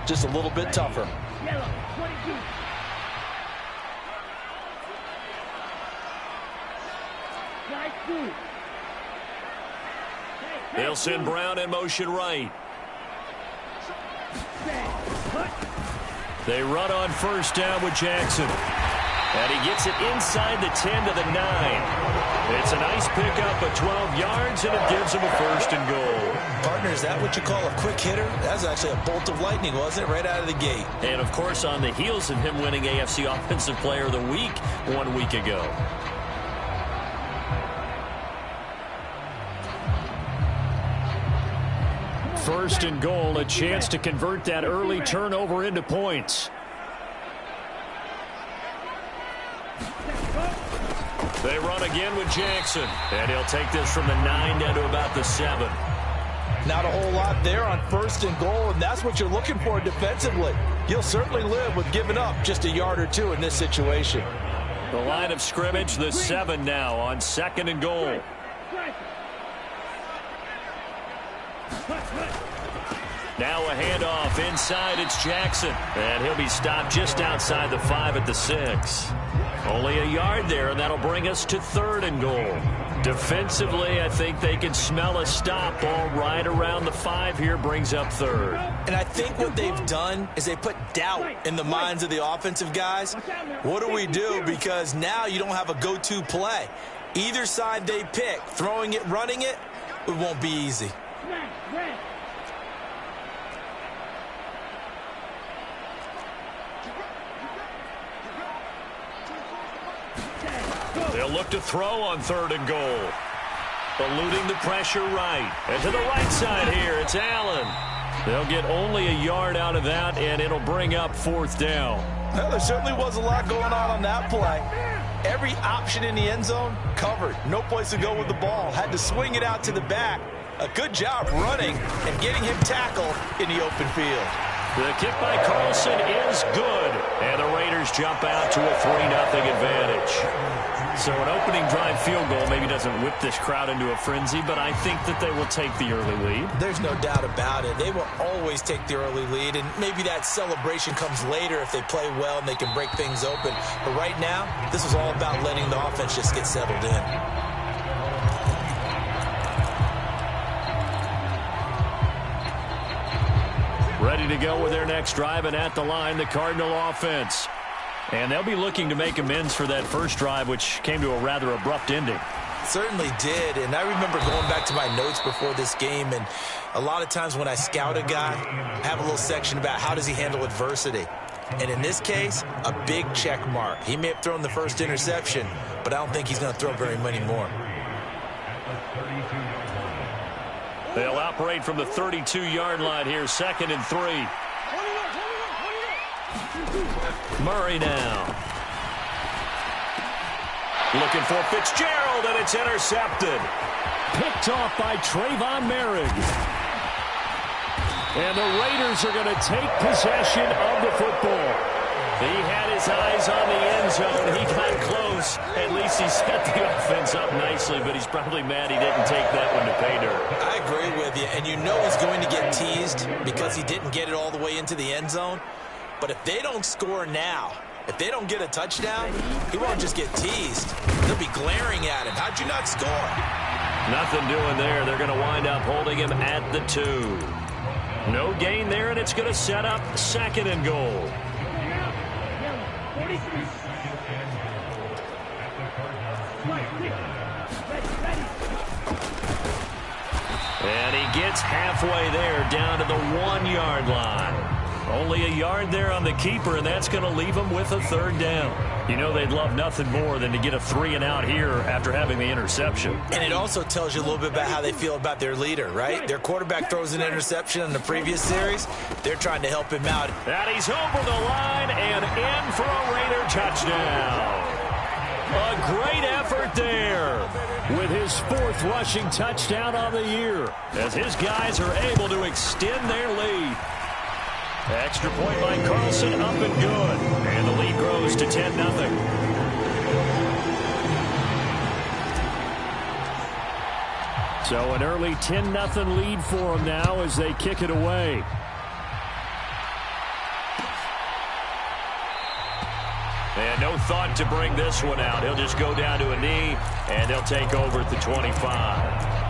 just a little bit tougher. They'll send Brown in motion right. They run on first down with Jackson. And he gets it inside the 10 to the 9. It's a nice pickup of 12 yards, and it gives him a first and goal. Partner, is that what you call a quick hitter? That's actually a bolt of lightning, wasn't it? Right out of the gate. And, of course, on the heels of him winning AFC Offensive Player of the Week 1 week ago. First and goal, a chance to convert that early turnover into points. They run again with Jackson, and he'll take this from the 9 down to about the 7. Not a whole lot there on first and goal, and that's what you're looking for defensively. You'll certainly live with giving up just a yard or two in this situation. The line of scrimmage, the 7 now on second and goal. Now a handoff inside. It's Jackson. And he'll be stopped just outside the 5 at the 6. Only a yard there, and that'll bring us to third and goal. Defensively, I think they can smell a stop. Ball right around the 5 here brings up third. And I think what they've done is they put doubt in the minds of the offensive guys. What do we do? Because now you don't have a go-to play. Either side they pick, throwing it, running it, it won't be easy. They'll look to throw on third and goal. Eluding the pressure right. And to the right side here, it's Allen. They'll get only a yard out of that, and it'll bring up fourth down. Well, there certainly was a lot going on that play. Every option in the end zone covered. No place to go with the ball. Had to swing it out to the back. A good job running and getting him tackled in the open field. The kick by Carlson is good. And the Raiders jump out to a 3-0 advantage. So an opening drive field goal maybe doesn't whip this crowd into a frenzy, but I think that they will take the early lead. There's no doubt about it. They will always take the early lead, and maybe that celebration comes later if they play well and they can break things open. But right now, this is all about letting the offense just get settled in. Ready to go with their next drive, and at the line, the Cardinal offense. And they'll be looking to make amends for that first drive, which came to a rather abrupt ending. Certainly did, and I remember going back to my notes before this game, and a lot of times when I scout a guy, I have a little section about how does he handle adversity. And in this case, a big check mark. He may have thrown the first interception, but I don't think he's going to throw very many more. They'll operate from the 32-yard line here, 2nd and 3. Murray now. Looking for Fitzgerald, and it's intercepted. Picked off by Trayvon Merrick. And the Raiders are going to take possession of the football. He had his eyes on the end zone. He got close. At least he set the offense up nicely, but he's probably mad he didn't take that one to pay dirt. I agree with you, and you know he's going to get teased because he didn't get it all the way into the end zone. But if they don't score now, if they don't get a touchdown, he won't just get teased. They'll be glaring at him. How'd you not score? Nothing doing there. They're going to wind up holding him at the 2. No gain there, and it's going to set up 2nd and goal. And he gets halfway there, down to the 1-yard line. Only a yard there on the keeper, and that's going to leave him with a 3rd down. You know they'd love nothing more than to get a 3-and-out here after having the interception. And it also tells you a little bit about how they feel about their leader, right? Their quarterback throws an interception in the previous series. They're trying to help him out. And he's over the line and in for a Raider touchdown. A great effort there with his 4th rushing touchdown on the year as his guys are able to extend their lead. Extra point by Carlson, up and good. And the lead grows to 10-0. So an early 10-0 lead for them now as they kick it away. And no thought to bring this one out. He'll just go down to a knee, and they'll take over at the 25.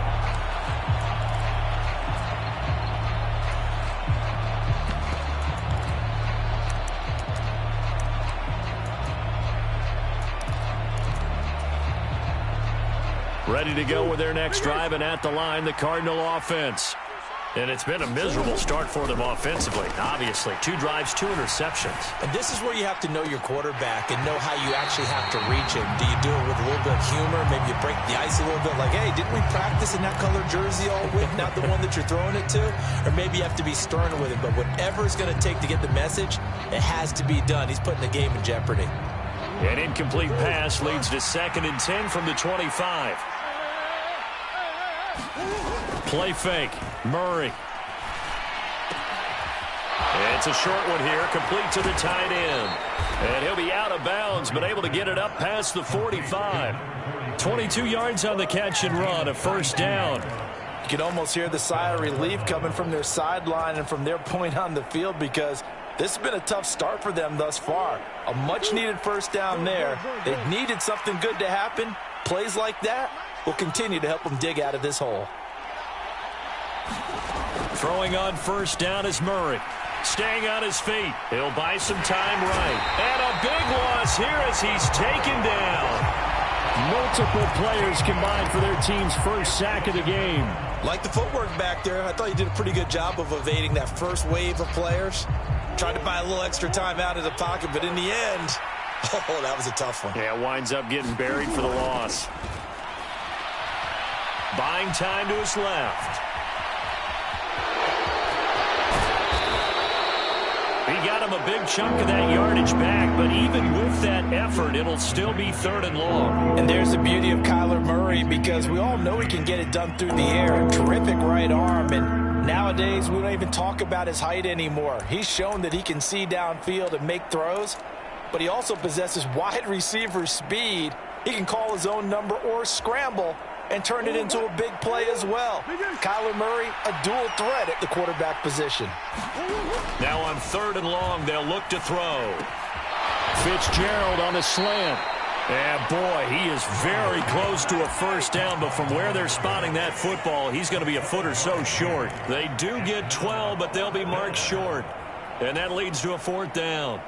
Ready to go with their next drive, and at the line, the Cardinal offense. And it's been a miserable start for them offensively, obviously. 2 drives, 2 interceptions. And this is where you have to know your quarterback and know how you actually have to reach him. Do you do it with a little bit of humor? Maybe you break the ice a little bit, like, hey, didn't we practice in that color jersey all week, not the one that you're throwing it to? Or maybe you have to be stern with him. But whatever it's going to take to get the message, it has to be done. He's putting the game in jeopardy. An incomplete pass leads to 2nd and 10 from the 25. Play fake. Murray. It's a short one here, complete to the tight end. And he'll be out of bounds, but able to get it up past the 45. 22 yards on the catch and run, a first down. You can almost hear the sigh of relief coming from their sideline and from their point on the field, because this has been a tough start for them thus far. A much-needed first down there. They needed something good to happen. Plays like that will continue to help them dig out of this hole. Throwing on first down is Murray. Staying on his feet. He'll buy some time right. And a big loss here as he's taken down. Multiple players combined for their team's first sack of the game. Like the footwork back there, I thought he did a pretty good job of evading that first wave of players. Tried to buy a little extra time out of the pocket, but in the end, oh, that was a tough one. Yeah, winds up getting buried for the loss. Buying time to his left. He got him a big chunk of that yardage back, but even with that effort, it'll still be 3rd and long. And there's the beauty of Kyler Murray, because we all know he can get it done through the air. Terrific right arm, and nowadays we don't even talk about his height anymore. He's shown that he can see downfield and make throws, but he also possesses wide receiver speed. He can call his own number or scramble and turn it into a big play as well. Kyler Murray, a dual threat at the quarterback position. Now on 3rd and long, they'll look to throw. Fitzgerald on the slant. And boy, he is very close to a first down, but from where they're spotting that football, he's going to be a foot or so short. They do get 12, but they'll be marked short. And that leads to a 4th down.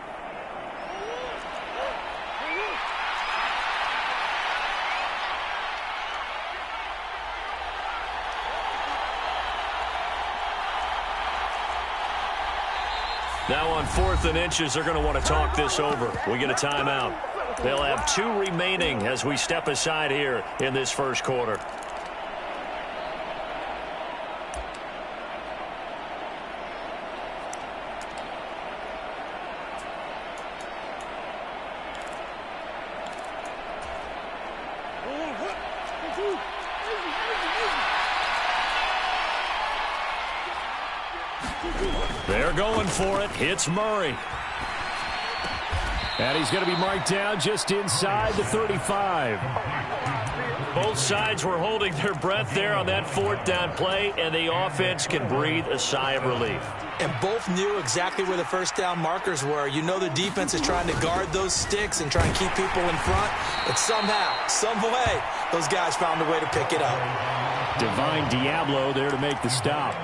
Now on 4th and inches, they're going to want to talk this over. We get a timeout. They'll have 2 remaining as we step aside here in this first quarter. They're going for it. It's Murray. And he's going to be marked down just inside the 35. Both sides were holding their breath there on that 4th down play, and the offense can breathe a sigh of relief. And both knew exactly where the first down markers were. You know the defense is trying to guard those sticks and try and keep people in front, but somehow, some way, those guys found a way to pick it up. Divine Diablo there to make the stop.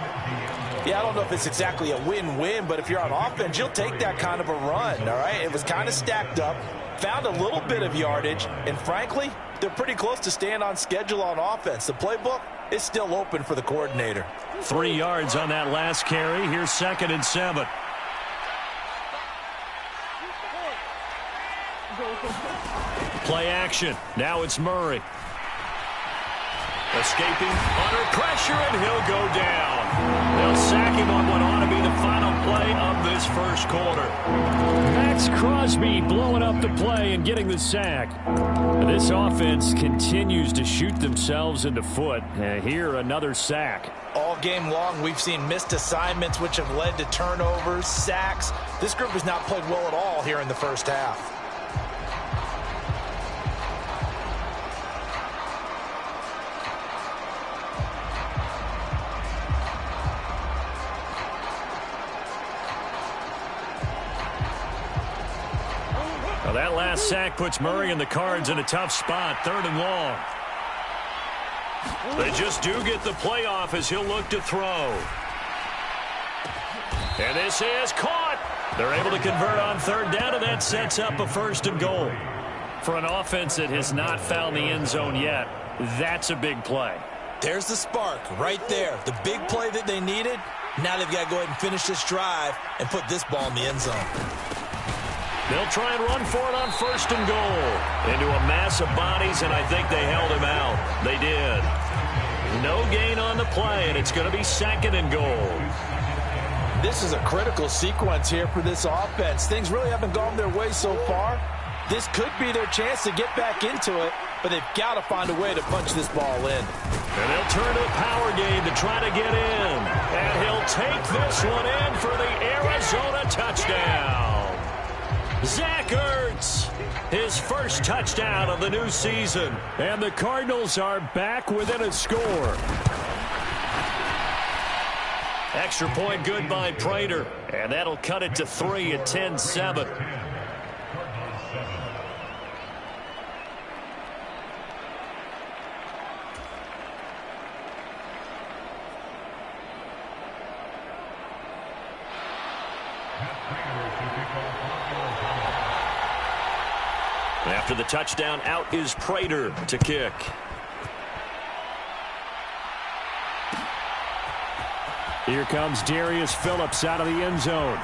Yeah, I don't know if it's exactly a win-win, but if you're on offense, you'll take that kind of a run, all right? It was kind of stacked up, found a little bit of yardage, and frankly, they're pretty close to staying on schedule on offense. The playbook is still open for the coordinator. 3 yards on that last carry. Here's 2nd and 7. Play action. Now it's Murray. Escaping under pressure, and he'll go down. They'll sack him on what ought to be the final play of this first quarter. Max Crosby blowing up the play and getting the sack. This offense continues to shoot themselves in the foot. Here, another sack. All game long, we've seen missed assignments, which have led to turnovers, sacks. This group has not played well at all here in the first half. Well, that last sack puts Murray and the Cards in a tough spot, 3rd and long. They just do get the playoff as he'll look to throw. And this is caught. They're able to convert on 3rd down, and that sets up a 1st and goal. For an offense that has not found the end zone yet, that's a big play. There's the spark right there. The big play that they needed. Now they've got to go ahead and finish this drive and put this ball in the end zone. They'll try and run for it on 1st and goal. Into a mass of bodies, and I think they held him out. They did. No gain on the play, and it's going to be 2nd and goal. This is a critical sequence here for this offense. Things really haven't gone their way so far. This could be their chance to get back into it, but they've got to find a way to punch this ball in. And they'll turn to a power game to try to get in. And he'll take this one in for the Arizona touchdown. Zach Ertz, his first touchdown of the new season. And the Cardinals are back within a score. Extra point good by Prater. And that'll cut it to 3 at 10-7. After the touchdown, out is Prater to kick. Here comes Darius Phillips out of the end zone.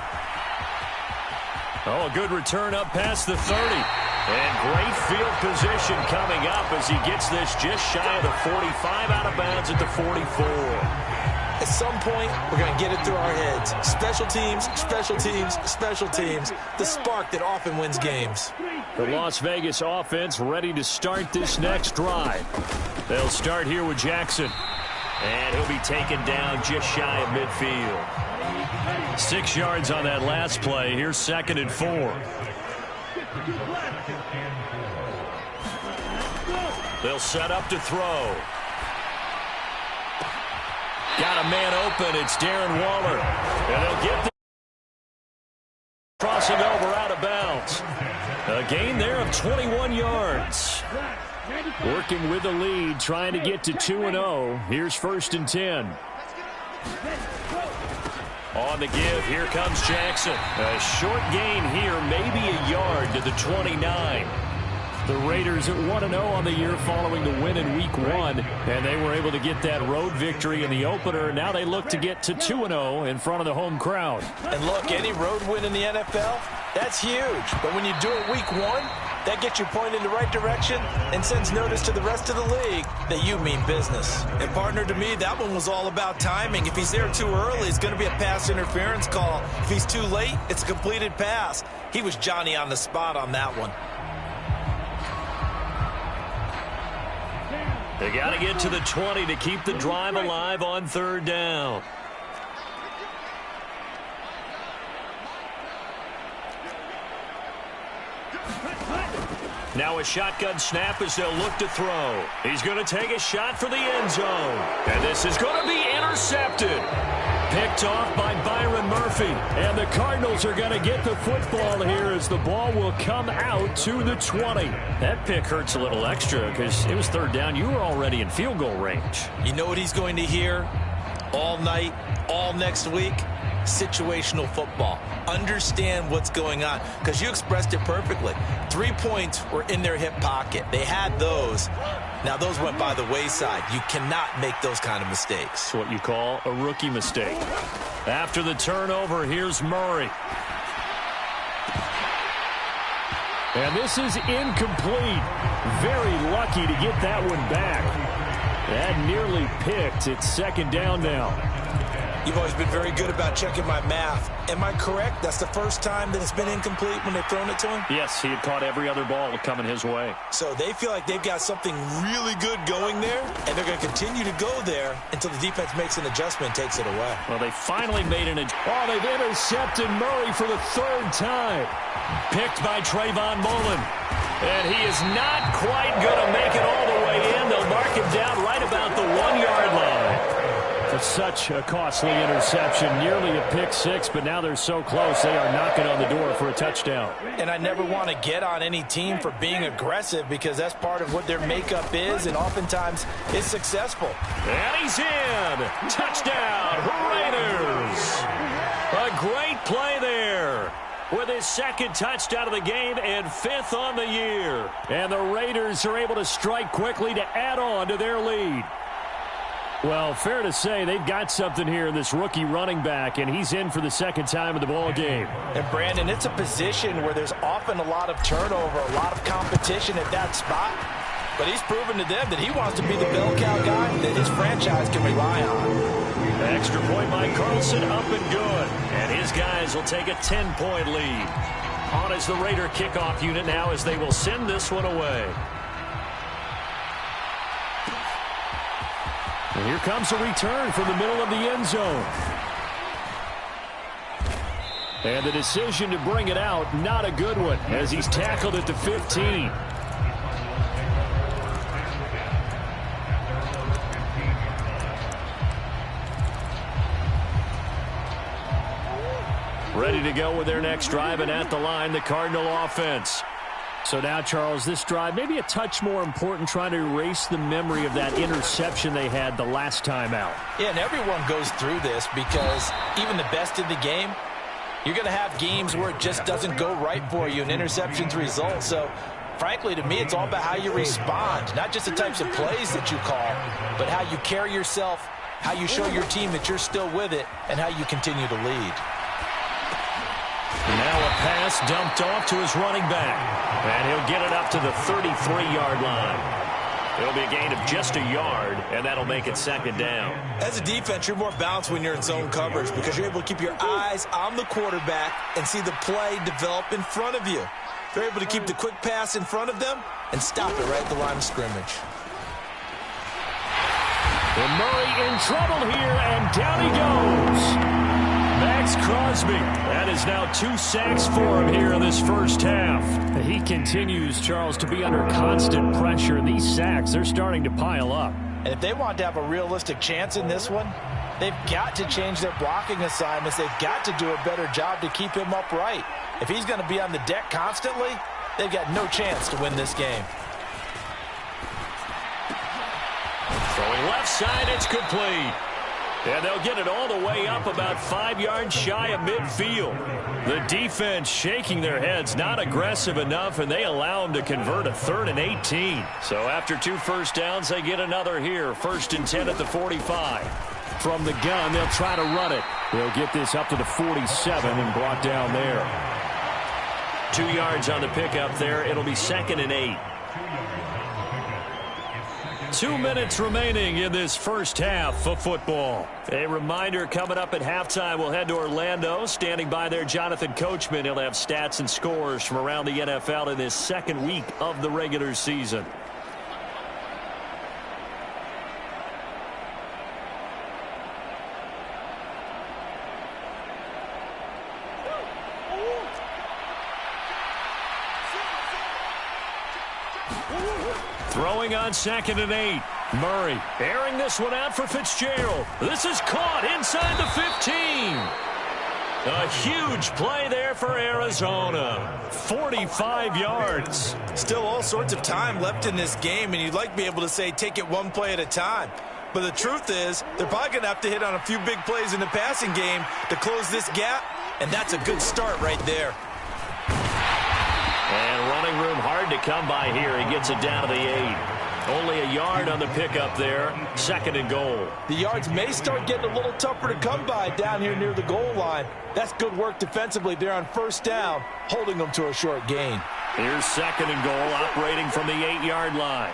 Oh, a good return up past the 30. And great field position coming up as he gets this just shy of the 45, out of bounds at the 44. At some point, we're going to get it through our heads. Special teams, special teams, special teams. The spark that often wins games. The Las Vegas offense ready to start this next drive. They'll start here with Jackson. And he'll be taken down just shy of midfield. 6 yards on that last play. Here's 2nd and 4. They'll set up to throw. Got a man open. It's Darren Waller. And they'll get the crossing over out of bounds. A gain there of 21 yards. Working with the lead, trying to get to 2-0. Here's 1st and 10. On the give, here comes Jackson. A short gain here, maybe a yard to the 29. The Raiders at 1-0 on the year following the win in Week 1, and they were able to get that road victory in the opener. Now they look to get to 2-0 in front of the home crowd. And look, any road win in the NFL, that's huge. But when you do it Week 1, that gets you pointed in the right direction and sends notice to the rest of the league that you mean business. And, partner, to me, that one was all about timing. If he's there too early, it's going to be a pass interference call. If he's too late, it's a completed pass. He was Johnny on the spot on that one. They got to get to the 20 to keep the drive alive on 3rd down. Now a shotgun snap as they'll look to throw. He's going to take a shot for the end zone. And this is going to be intercepted. Picked off by Byron Murphy. And the Cardinals are going to get the football here as the ball will come out to the 20. That pick hurts a little extra because it was 3rd down. You were already in field goal range. You know what he's going to hear all night, all next week? Situational football. Understand what's going on, because you expressed it perfectly. 3 points were in their hip pocket. They had those. Now those went by the wayside. You cannot make those kind of mistakes. It's what you call a rookie mistake. After the turnover, here's Murray. And this is incomplete. Very lucky to get that one back. That nearly picked. It's 2nd down now. You've always been very good about checking my math. Am I correct? That's the first time that it's been incomplete when they've thrown it to him? Yes, he had caught every other ball coming his way. So they feel like they've got something really good going there, and they're going to continue to go there until the defense makes an adjustment and takes it away. Well, they finally made an adjustment. Oh, they've intercepted Murray for the 3rd time. Picked by Trayvon Mullen. And he is not quite going to make it all the way in. They'll mark him down right about the 1-yard line. For such a costly interception, nearly a pick six, but now they're so close they are knocking on the door for a touchdown. And I never want to get on any team for being aggressive because that's part of what their makeup is, and oftentimes is successful. And he's in. Touchdown, Raiders. A great play there with his second touchdown of the game and fifth on the year. And the Raiders are able to strike quickly to add on to their lead. Well, fair to say they've got something here in this rookie running back, and he's in for the second time in the ball game. And, Brandon, it's a position where there's often a lot of turnover, a lot of competition at that spot. But he's proven to them that he wants to be the bell cow guy that his franchise can rely on. Extra point by Carlson, up and good. And his guys will take a 10-point lead. On is the Raider kickoff unit now as they will send this one away. And here comes a return from the middle of the end zone. And the decision to bring it out, not a good one, as he's tackled at the 15. Ready to go with their next drive, and at the line, the Cardinal offense. So now, Charles, this drive maybe a touch more important, trying to erase the memory of that interception they had the last time out. Yeah, and everyone goes through this because even the best in the game, you're going to have games where it just doesn't go right for you and interceptions result. So, frankly, to me, it's all about how you respond, not just the types of plays that you call, but how you carry yourself, how you show your team that you're still with it, and how you continue to lead. Now a pass dumped off to his running back. And he'll get it up to the 33-yard line. It'll be a gain of just a yard, and that'll make it second down. As a defense, you're more balanced when you're in zone coverage because you're able to keep your eyes on the quarterback and see the play develop in front of you. They're able to keep the quick pass in front of them and stop it right at the line of scrimmage. And Murray in trouble here, and down he goes. Max Crosby. That is now 2 sacks for him here in this first half. He continues, Charles, to be under constant pressure. These sacks, they're starting to pile up. And if they want to have a realistic chance in this one, they've got to change their blocking assignments. They've got to do a better job to keep him upright. If he's going to be on the deck constantly, they've got no chance to win this game. Throwing left side, it's complete. And they'll get it all the way up about 5 yards shy of midfield. The defense shaking their heads, not aggressive enough, and they allow them to convert a 3rd and 18. So after 2 first downs, they get another here. 1st and 10 at the 45. From the gun, they'll try to run it. They'll get this up to the 47 and brought down there. 2 yards on the pickup there. It'll be 2nd and 8. 2 minutes remaining in this first half of football. A reminder, coming up at halftime, we'll head to Orlando. Standing by there, Jonathan Coachman. He'll have stats and scores from around the NFL in this second week of the regular season. Throwing on 2nd and 8. Murray airing this one out for Fitzgerald. This is caught inside the 15. A huge play there for Arizona. 45 yards. Still all sorts of time left in this game, and you'd like to be able to say take it one play at a time. But the truth is, they're probably going to have to hit on a few big plays in the passing game to close this gap, and that's a good start right there. And running room hard to come by here. He gets it down to the 8. Only a yard on the pickup there. 2nd and goal. The yards may start getting a little tougher to come by down here near the goal line. That's good work defensively there on 1st down, holding them to a short gain. Here's 2nd and goal, operating from the 8-yard line.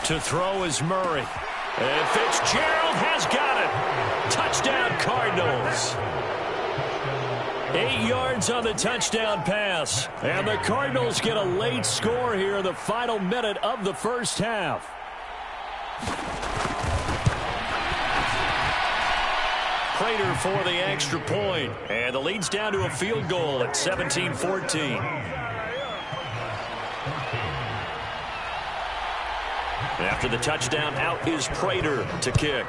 To throw is Murray. And Fitzgerald has got it. Touchdown, Cardinals. 8 yards on the touchdown pass. And the Cardinals get a late score here in the final minute of the first half. Prater for the extra point. And the lead's down to a field goal at 17-14. After the touchdown, out is Prater to kick.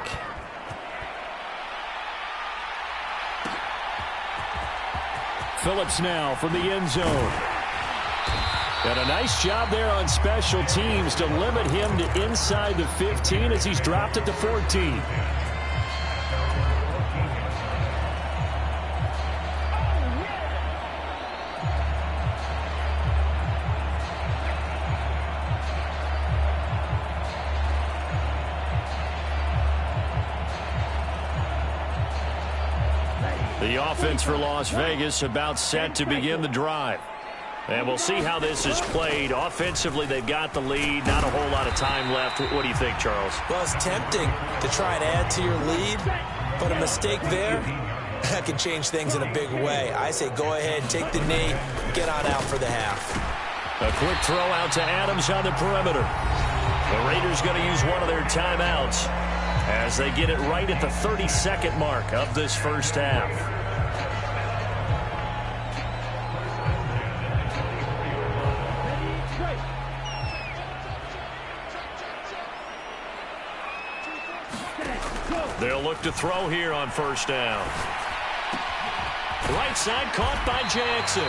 Phillips now from the end zone. And a nice job there on special teams to limit him to inside the 15 as he's dropped at the 14. The offense for Las Vegas about set to begin the drive. And we'll see how this is played. Offensively, they've got the lead. Not a whole lot of time left. What do you think, Charles? Well, it's tempting to try and add to your lead, but a mistake there, that can change things in a big way. I say go ahead, take the knee, get on out for the half. A quick throw out to Adams on the perimeter. The Raiders going to use one of their timeouts as they get it right at the 30-second mark of this first half. They'll look to throw here on first down. Right side caught by Jackson.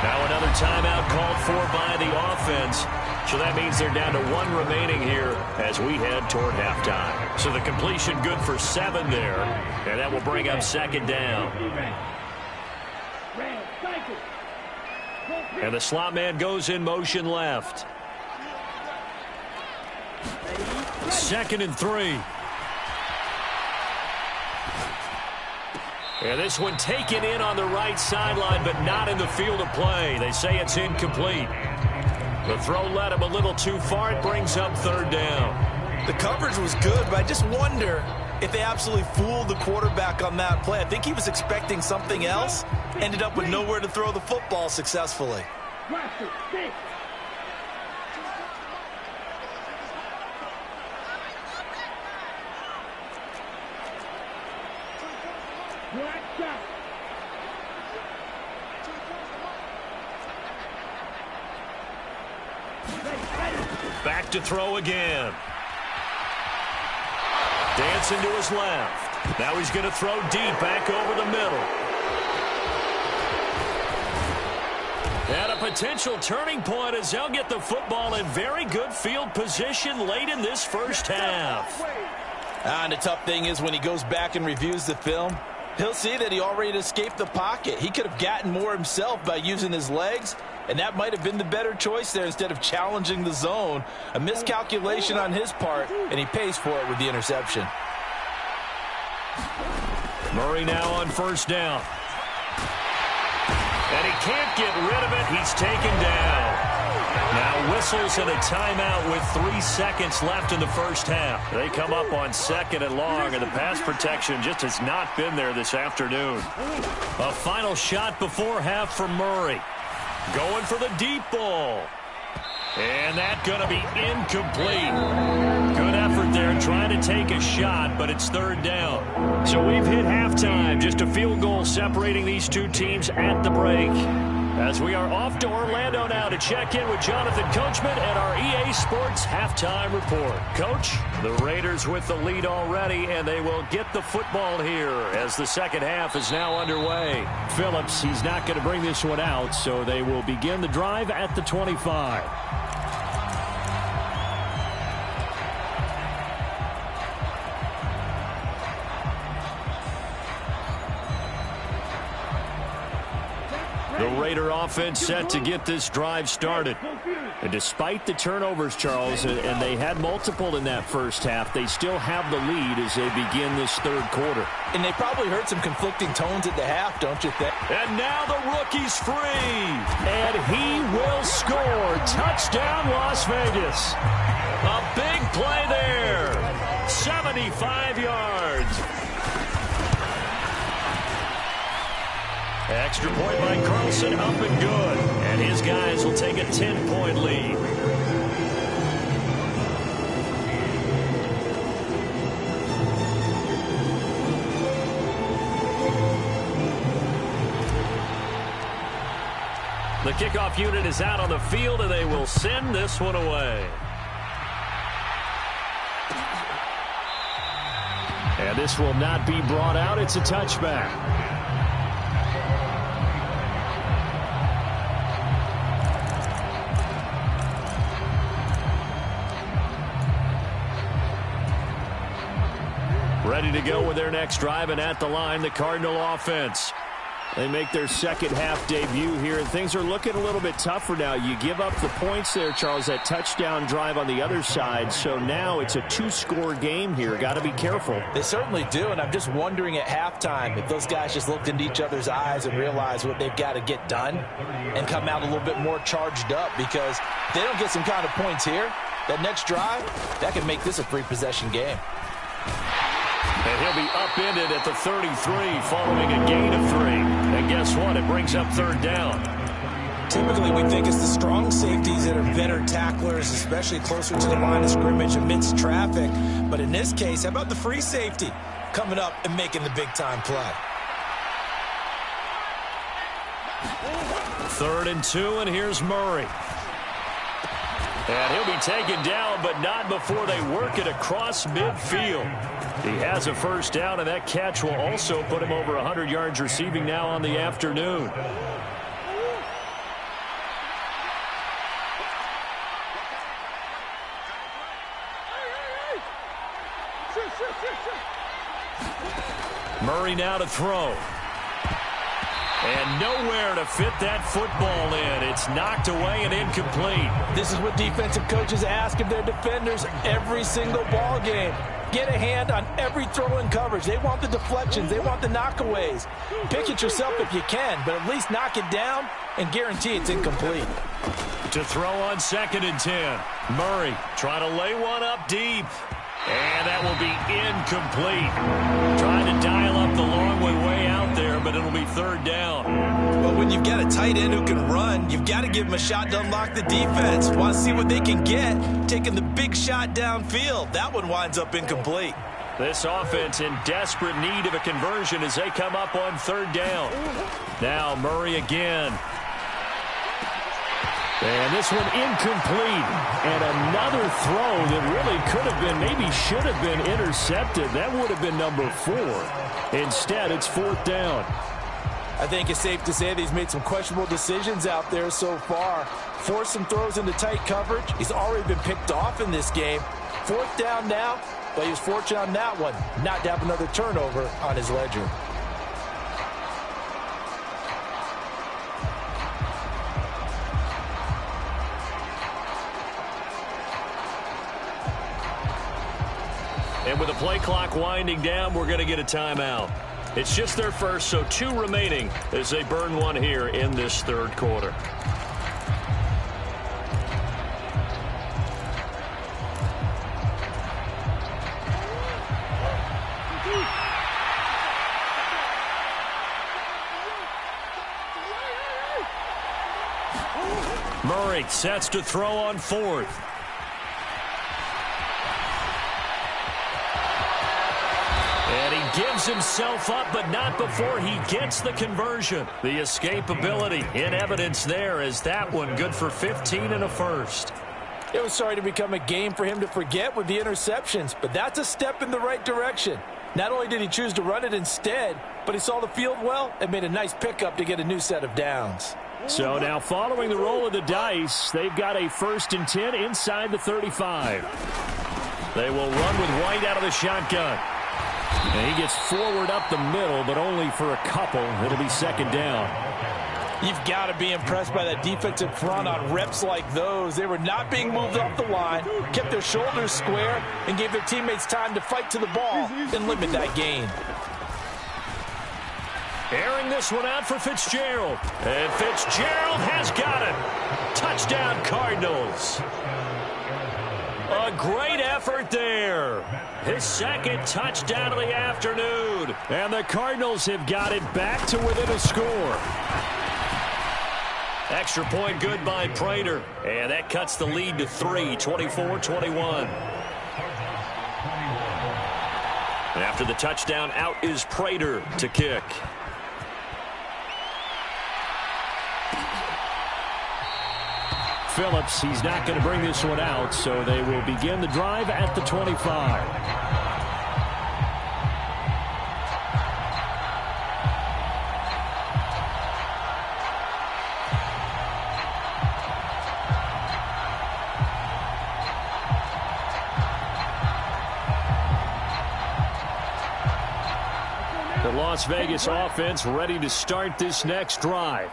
Now another timeout called for by the offense. So that means they're down to one remaining here as we head toward halftime. So the completion good for 7 there. And that will bring up second down. And the slot man goes in motion left. 2nd and 3. And this one taken in on the right sideline, but not in the field of play. They say it's incomplete. The throw led him a little too far. It brings up 3rd down. The coverage was good, but I just wonder if they absolutely fooled the quarterback on that play. I think he was expecting something else. Ended up with nowhere to throw the football successfully. Back to throw again. Dancing to his left. Now he's going to throw deep back over the middle. And a potential turning point as they'll get the football in very good field position late in this first half. And the tough thing is when he goes back and reviews the film, he'll see that he already escaped the pocket. He could have gotten more himself by using his legs, and that might have been the better choice there instead of challenging the zone. A miscalculation on his part, and he pays for it with the interception. Murray now on first down. And he can't get rid of it. He's taken down. Now whistles and a timeout with 3 seconds left in the first half. They come up on 2nd and long, and the pass protection just has not been there this afternoon. A final shot before half for Murray. Going for the deep ball. And that's going to be incomplete. Good effort there trying to take a shot, but it's 3rd down. So we've hit halftime. Just a field goal separating these two teams at the break. As we are off to Orlando now to check in with Jonathan Coachman and our EA Sports Halftime Report. Coach, the Raiders with the lead already, and they will get the football here as the second half is now underway. Phillips, he's not going to bring this one out, so they will begin the drive at the 25. The Raider offense set to get this drive started. And despite the turnovers, Charles, and they had multiple in that first half, they still have the lead as they begin this 3rd quarter. And they probably heard some conflicting tones at the half, don't you think? And now the rookie's free. And he will score. Touchdown, Las Vegas. A big play there. 75 yards. Extra point by Carlson, up and good. And his guys will take a 10-point lead. The kickoff unit is out on the field, and they will send this one away. And this will not be brought out. It's a touchback. Ready to go with their next drive, and at the line, the Cardinal offense. They make their second half debut here, and things are looking a little bit tougher now. You give up the points there, Charles, that touchdown drive on the other side. So now it's a two-score game here. Got to be careful. They certainly do, and I'm just wondering at halftime if those guys just looked into each other's eyes and realized what they've got to get done and come out a little bit more charged up, because if they don't get some kind of points here, that next drive, that could make this a three-possession game. And he'll be upended at the 33 following a gain of 3. And guess what? It brings up third down. Typically, we think it's the strong safeties that are better tacklers, especially closer to the line of scrimmage amidst traffic. But in this case, how about the free safety coming up and making the big-time play? 3rd and 2, and here's Murray. And he'll be taken down, but not before they work it across midfield. He has a first down, and that catch will also put him over 100 yards receiving now on the afternoon. Murray now to throw. And nowhere to fit that football in. It's knocked away and incomplete. This is what defensive coaches ask of their defenders every single ball game. Get a hand on every throw in coverage. They want the deflections. They want the knockaways. Pick it yourself if you can, but at least knock it down and guarantee it's incomplete. To throw on 2nd and 10. Murray trying to lay one up deep. And that will be incomplete. Trying to dial up the long way out there, but it'll be third down. Well, when you've got a tight end who can run, you've got to give him a shot to unlock the defense. Want to see what they can get, taking the big shot downfield. That one winds up incomplete. This offense in desperate need of a conversion as they come up on third down. Now Murray again. And this one incomplete. And another throw that really could have been, maybe should have been intercepted. That would have been number 4. Instead, it's 4th down. I think it's safe to say that he's made some questionable decisions out there so far. Forced some throws into tight coverage. He's already been picked off in this game. 4th down now, but he was fortunate on that one not to have another turnover on his ledger. And with the play clock winding down, we're going to get a timeout. It's just their first, so 2 remaining as they burn one here in this third quarter. Murray sets to throw on 4th. And he gives himself up, but not before he gets the conversion. The escapability in evidence there as that one good for 15 and a first. It was starting to become a game for him to forget with the interceptions, but that's a step in the right direction. Not only did he choose to run it instead, but he saw the field well and made a nice pickup to get a new set of downs. So now following the roll of the dice, they've got a 1st and 10 inside the 35. They will run with White out of the shotgun. And he gets forward up the middle, but only for a couple. It'll be 2nd down. You've got to be impressed by that defensive front on reps like those. They were not being moved off the line, kept their shoulders square, and gave their teammates time to fight to the ball and limit that gain. Airing this one out for Fitzgerald. And Fitzgerald has got it. Touchdown, Cardinals. A great effort there. His 2nd touchdown of the afternoon. And the Cardinals have got it back to within a score. Extra point good by Prater. And that cuts the lead to 3, 24-21. And after the touchdown, out is Prater to kick. Phillips, he's not going to bring this one out, so they will begin the drive at the 25. The Las Vegas offense ready to start this next drive.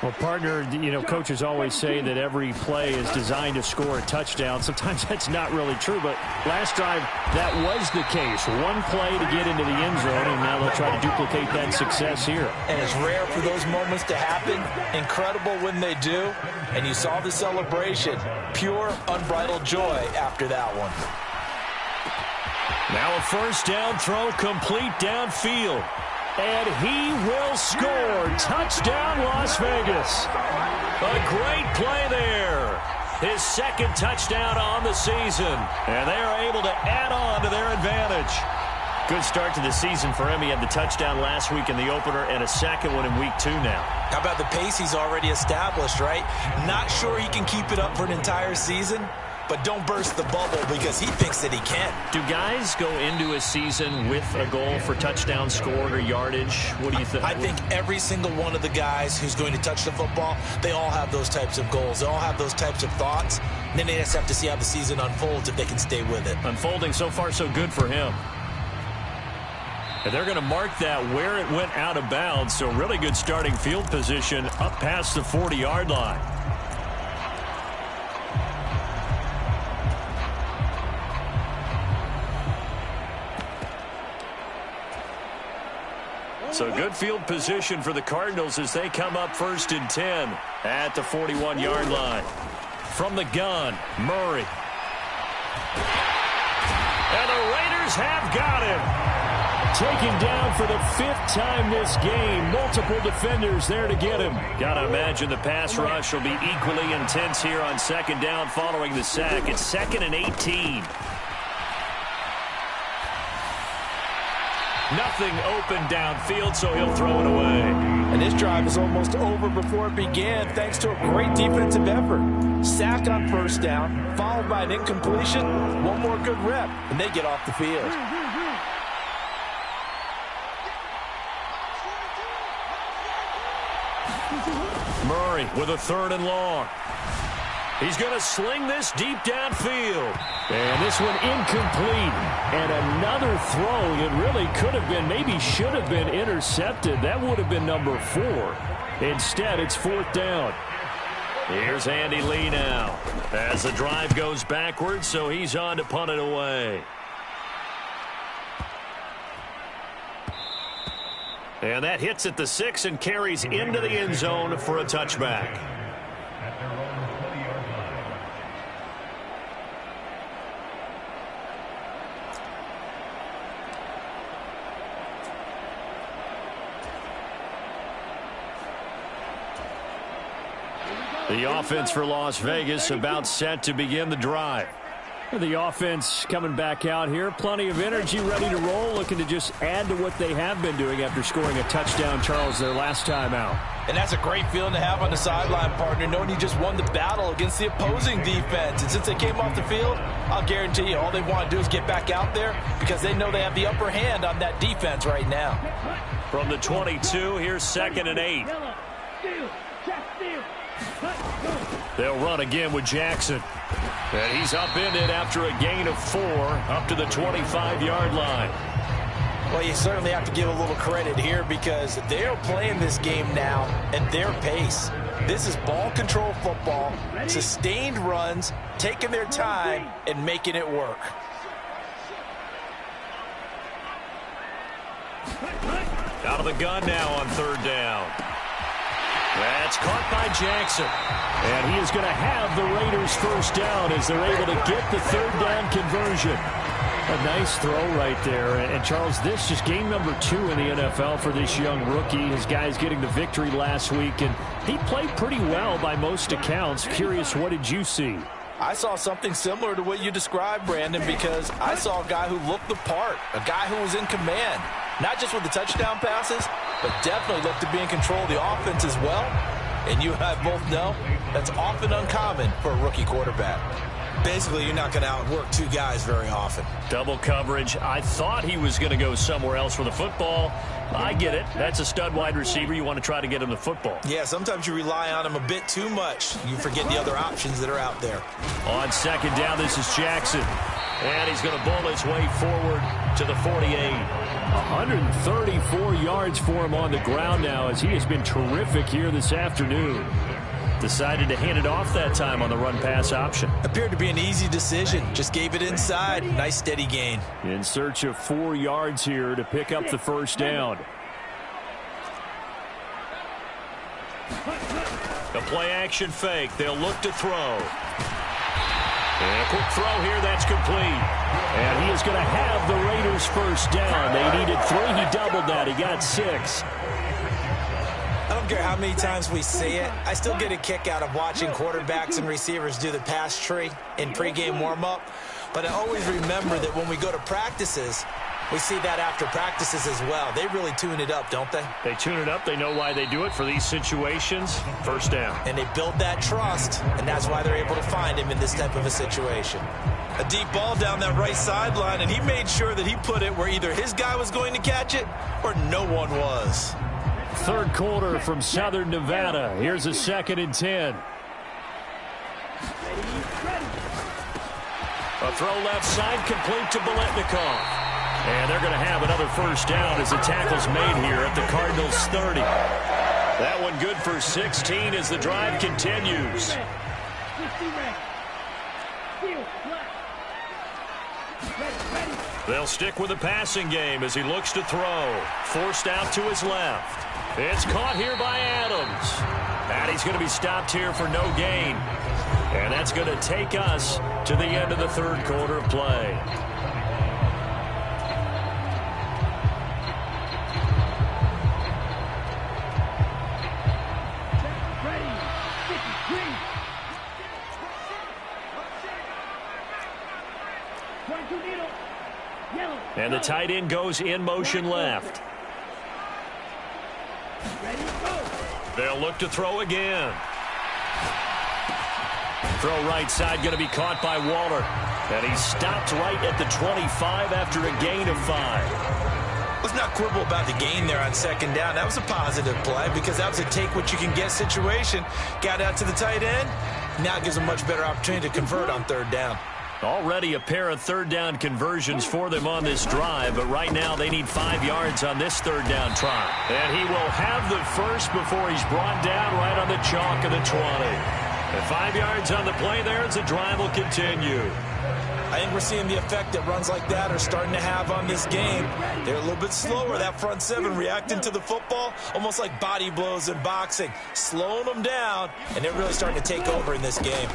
Well, partner, coaches always say that every play is designed to score a touchdown. Sometimes that's not really true, but last drive, that was the case. One play to get into the end zone, and now they'll try to duplicate that success here. And it's rare for those moments to happen. Incredible when they do. And you saw the celebration. Pure, unbridled joy after that one. Now a first down throw complete downfield. And he will score. Touchdown, Las Vegas. A great play there. His second touchdown on the season. And they are able to add on to their advantage. Good start to the season for him. He had the touchdown last week in the opener and a second one in week 2 now. How about the pace he's already established, right? Not sure he can keep it up for an entire season, but don't burst the bubble because he thinks that he can. Do guys go into a season with a goal for touchdown scored or yardage? What do you think? I think every single one of the guys who's going to touch the football, they all have those types of goals. They all have those types of thoughts. And then they just have to see how the season unfolds if they can stay with it. Unfolding so far so good for him. And they're going to mark that where it went out of bounds. So really good starting field position up past the 40-yard line. So good field position for the Cardinals as they come up 1st and 10 at the 41-yard line. From the gun, Murray. And the Raiders have got him. Taken down for the 5th time this game. Multiple defenders there to get him. Gotta imagine the pass rush will be equally intense here on 2nd down following the sack. It's 2nd and 18. Nothing open downfield, so he'll throw it away. And this drive is almost over before it began thanks to a great defensive effort. Sack on 1st down, followed by an incompletion. One more good rep, and they get off the field. Murray with a 3rd and long. He's going to sling this deep downfield. And this one incomplete. And another throw that really could have been, maybe should have been intercepted. That would have been number 4. Instead, it's 4th down. Here's Andy Lee now. As the drive goes backwards, so he's on to punt it away. And that hits at the 6 and carries into the end zone for a touchback. The offense for Las Vegas about set to begin the drive. The offense coming back out here. Plenty of energy, ready to roll, looking to just add to what they have been doing after scoring a touchdown, Charles, their last time out. And that's a great feeling to have on the sideline, partner, knowing you just won the battle against the opposing defense. And since they came off the field, I'll guarantee you all they want to do is get back out there because they know they have the upper hand on that defense right now. From the 22, here's 2nd and 8. They'll run again with Jackson. And he's upended after a gain of 4 up to the 25-yard line. Well, you certainly have to give a little credit here because they're playing this game now at their pace. This is ball control football, sustained runs, taking their time and making it work. Out of the gun now on 3rd down. That's caught by Jackson. And he is going to have the Raiders 1st down as they're able to get the 3rd down conversion. A nice throw right there. And Charles, this is game number 2 in the NFL for this young rookie. His guys getting the victory last week, and he played pretty well by most accounts. Curious, what did you see? I saw something similar to what you described, Brandon, because I saw a guy who looked the part, a guy who was in command, not just with the touchdown passes, but definitely looked to be in control of the offense as well. And you and I both know that's often uncommon for a rookie quarterback. Basically, you're not going to outwork 2 guys very often. Double coverage. I thought he was going to go somewhere else for the football. I get it. That's a stud wide receiver. You want to try to get him the football. Yeah, sometimes you rely on him a bit too much. You forget the other options that are out there. On 2nd down, this is Jackson. And he's going to bull his way forward to the 48. 134 yards for him on the ground now as he has been terrific here this afternoon. Decided to hand it off that time on the run-pass option. Appeared to be an easy decision. Just gave it inside. Nice steady gain. In search of 4 yards here to pick up the first down. The play-action fake. They'll look to throw. And a quick throw here, that's complete. And he is going to have the Raiders first down. They needed 3. He doubled that. He got 6. I don't care how many times we see it. I still get a kick out of watching quarterbacks and receivers do the pass tree in pregame warm-up. But I always remember that when we go to practices, we see that after practices as well. They really tune it up, don't they? They tune it up. They know why they do it for these situations. First down. And they build that trust, and that's why they're able to find him in this type of a situation. A deep ball down that right sideline, and he made sure that he put it where either his guy was going to catch it or no one was. Third quarter from Southern Nevada. Here's a 2nd and 10. A throw left side complete to Biletnikoff. And they're going to have another first down as the tackle's made here at the Cardinals' 30. That one good for 16 as the drive continues. They'll stick with the passing game as he looks to throw. Forced out to his left. It's caught here by Adams. And he's going to be stopped here for no gain. And that's going to take us to the end of the third quarter of play. And the tight end goes in motion left. They'll look to throw again. Throw right side going to be caught by Waller. And he's stopped right at the 25 after a gain of 5. Let's not quibble about the gain there on 2nd down. That was a positive play because that was a take-what-you-can-get situation. Got out to the tight end. Now it gives a much better opportunity to convert on 3rd down. Already a pair of 3rd down conversions for them on this drive, but right now they need 5 yards on this 3rd down try. And he will have the first before he's brought down right on the chalk of the 20. And 5 yards on the play there as the drive will continue. I think we're seeing the effect that runs like that are starting to have on this game. They're a little bit slower, that front 7, reacting to the football, almost like body blows in boxing, slowing them down, and they're really starting to take over in this game.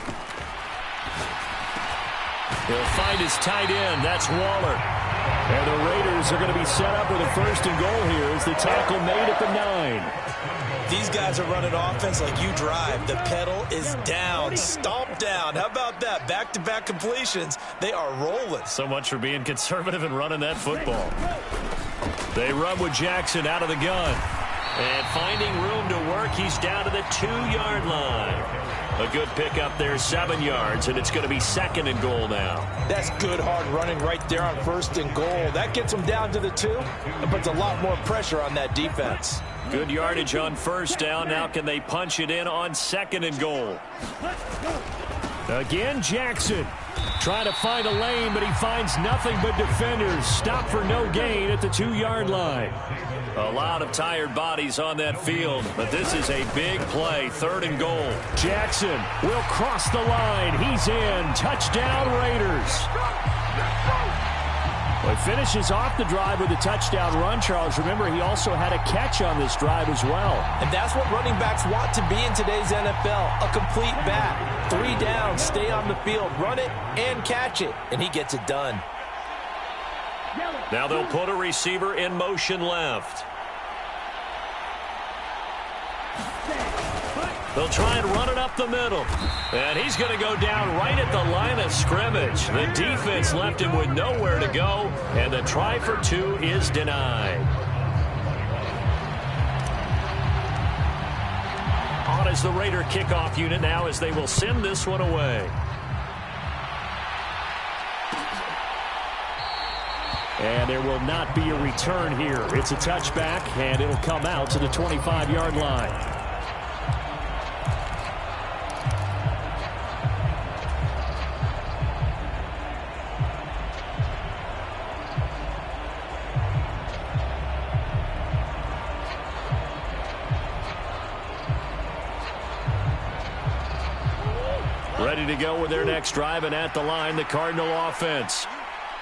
He'll find his tight end. That's Waller. And the Raiders are going to be set up with a 1st and goal here as the tackle made at the 9. These guys are running offense like you drive. The pedal is down, stomp down. How about that? Back-to-back completions. They are rolling. So much for being conservative and running that football. They run with Jackson out of the gun. And finding room to work, he's down to the 2-yard line. A good pickup there, 7 yards, and it's going to be 2nd and goal now. That's good, hard running right there on 1st and goal. That gets them down to the 2 and puts a lot more pressure on that defense. Good yardage on 1st down. Now can they punch it in on 2nd and goal? Again, Jackson trying to find a lane, but he finds nothing but defenders. Stop for no gain at the 2-yard line. A lot of tired bodies on that field, but this is a big play. 3rd and goal. Jackson will cross the line. He's in. Touchdown, Raiders. Well, he finishes off the drive with a touchdown run, Charles. Remember, he also had a catch on this drive as well. And that's what running backs want to be in today's NFL, a complete back. 3 down, stay on the field, run it, and catch it. And he gets it done. Now they'll put a receiver in motion left. They'll try and run it up the middle. And he's going to go down right at the line of scrimmage. The defense left him with nowhere to go, and the try for 2 is denied. On as the Raider kickoff unit now as they will send this one away. And there will not be a return here. It's a touchback, and it'll come out to the 25-yard line. ready to go with their next drive, and at the line, the Cardinal offense.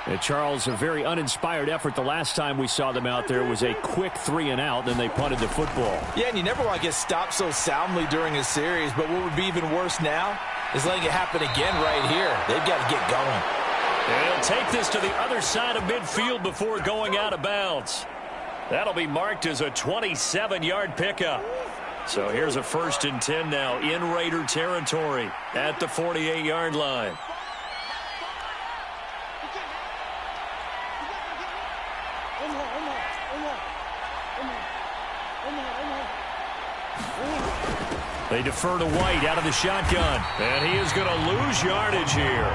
And Charles, a very uninspired effort the last time we saw them out there was a quick 3-and-out, then they punted the football. Yeah, and you never want to get stopped so soundly during a series, but what would be even worse now is letting it happen again right here. They've got to get going. And he'll take this to the other side of midfield before going out of bounds. That'll be marked as a 27-yard pickup. So here's a 1st and 10 now in Raider territory at the 48-yard line. They defer to White out of the shotgun. And he is going to lose yardage here.